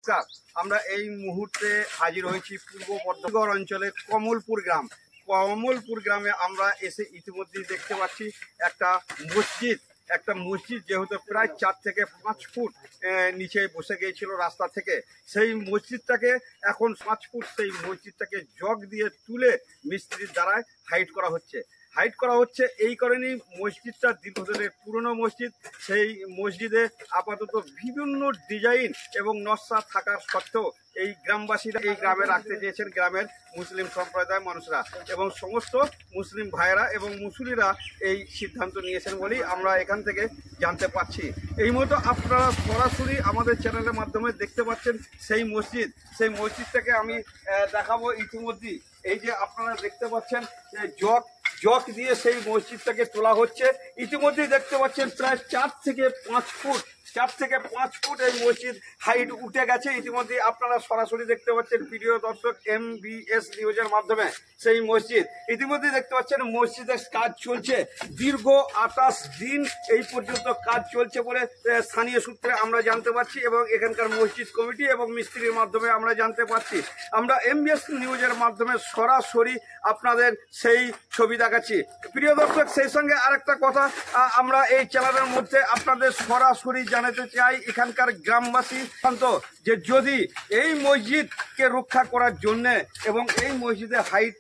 নমস্কার। আমরা এই মুহূর্তে হাজির হয়েছি পূর্ব বর্ধমান অঞ্চলে কমলপুর গ্রামে আমরা এসে ইতিমধ্যেই দেখতে পাচ্ছি একটা মসজিদ যেহেতু প্রায় 4 থেকে 5 ফুট নিচে বসে গিয়েছিল রাস্তা থেকে, সেই মসজিদটাকে এখন 5 ফুট সেই মসজিদটাকে জগ দিয়ে তুলে মিস্ত্রির দ্বারায় হাইট করা হচ্ছে। এই কারণেই মসজিদটা দীর্ঘদিনের পুরনো মসজিদ। সেই মসজিদে আপাতত বিভিন্ন ডিজাইন এবং নকশা থাকার সত্ত্বেও এই গ্রামবাসীরা এই গ্রামে রাখতে চেয়েছেন, গ্রামের মুসলিম সম্প্রদায়ের মানুষরা এবং সমস্ত মুসলিম ভাইয়েরা এবং মুসলিরা এই সিদ্ধান্ত নিয়েছেন বলেই আমরা এখান থেকে জানতে পারছি। এই মতো আপনারা সরাসরি আমাদের চ্যানেলের মাধ্যমে দেখতে পাচ্ছেন সেই মসজিদটাকে আমি দেখাবো। ইতিমধ্যেই এই যে আপনারা দেখতে পাচ্ছেন জগ দিয়ে সেই মসজিদটাকে তোলা হচ্ছে। ইতিমধ্যেই দেখতে পাচ্ছেন প্রায় 4 থেকে 5 ফুট এই মসজিদ হাইট উঠে গেছে। ইতিমধ্যে আপনারা সরাসরি দেখতে পাচ্ছেন প্রিয় দর্শক MBS নিউজের মাধ্যমে সেই মসজিদ। ইতিমধ্যে দেখতে পাচ্ছেন মসজিদের কাজ চলছে, দীর্ঘ 28 দিন এই পর্যন্ত কাজ চলছে বলে স্থানীয় সূত্রে আমরা জানতে পারছি এবং এখানকার মসজিদ কমিটি এবং মিস্ত্রির মাধ্যমে আমরা জানতে পারছি। আমরা MBS নিউজের মাধ্যমে সরাসরি আপনাদের সেই ছবি দেখাচ্ছি প্রিয় দর্শক। সেই সঙ্গে আরেকটা কথা আমরা এই চ্যানেলের মধ্যে আপনাদের সরাসরি জানাতে চাই, এখানকার গ্রামবাসী যে যদি এই মসজিদকে রক্ষা করার জন্যে এবং এই মসজিদে হাইট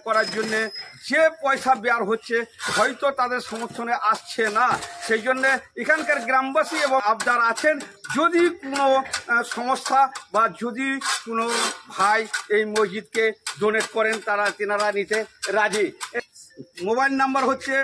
করার জন্যে যে পয়সা ব্যয় হচ্ছে হয়তো তাদের সমর্থনে আসছে না, সেই জন্যে এখানকার গ্রামবাসী এবং আবদার আছেন যদি কোনো সমস্যা বা যদি কোনো ভাই এই মসজিদকে ডোনেট করেন তেনারা নিতে রাজি। মোবাইল নাম্বার হচ্ছে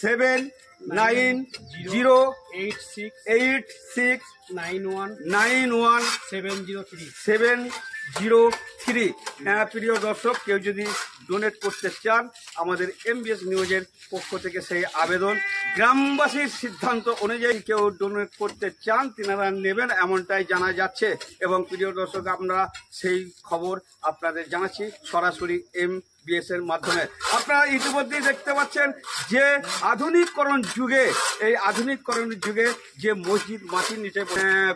798691 প্রিয় দর্শক, কেউ যদি ডোনেট করতে চান আমাদের MBS নিউজের পক্ষ থেকে সেই আবেদন। গ্রামবাসীর সিদ্ধান্ত অনুযায়ী কেউ ডোনেট করতে চান তিনারা নেবেন এমনটাই জানা যাচ্ছে এবং প্রিয় দর্শক আমরা সেই খবর আপনাদের জানাচ্ছি সরাসরি MBS এর মাধ্যমে। আপনারা ইতিমধ্যেই দেখতে পাচ্ছেন যে আধুনিকরণ যুগে যে মসজিদ মাটির নিচে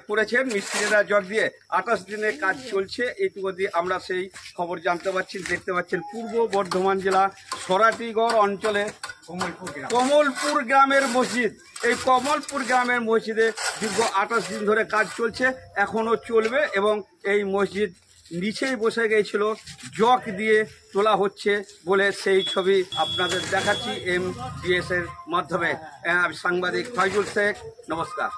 পড়েছেন মিস্ত্রিরা জগ দিয়ে 28 দিনের কাজ চলছে। ইতিমধ্যে আমরা সেই খবর জানতে পারছি। দেখতে পাচ্ছেন পূর্ব বর্ধমান জেলা সরাটিগড় অঞ্চলে কমলপুর গ্রামের মসজিদ। এই কমলপুর গ্রামের মসজিদে দীর্ঘ 28 দিন ধরে কাজ চলছে, এখনো চলবে এবং এই মসজিদ নিচেই বসে গিয়েছিল, জগ দিয়ে তোলা হচ্ছে বলে সেই ছবি আপনাদের দেখাচ্ছি MBS এর মাধ্যমে। সাংবাদিক ফয়জুল শেখ, নমস্কার।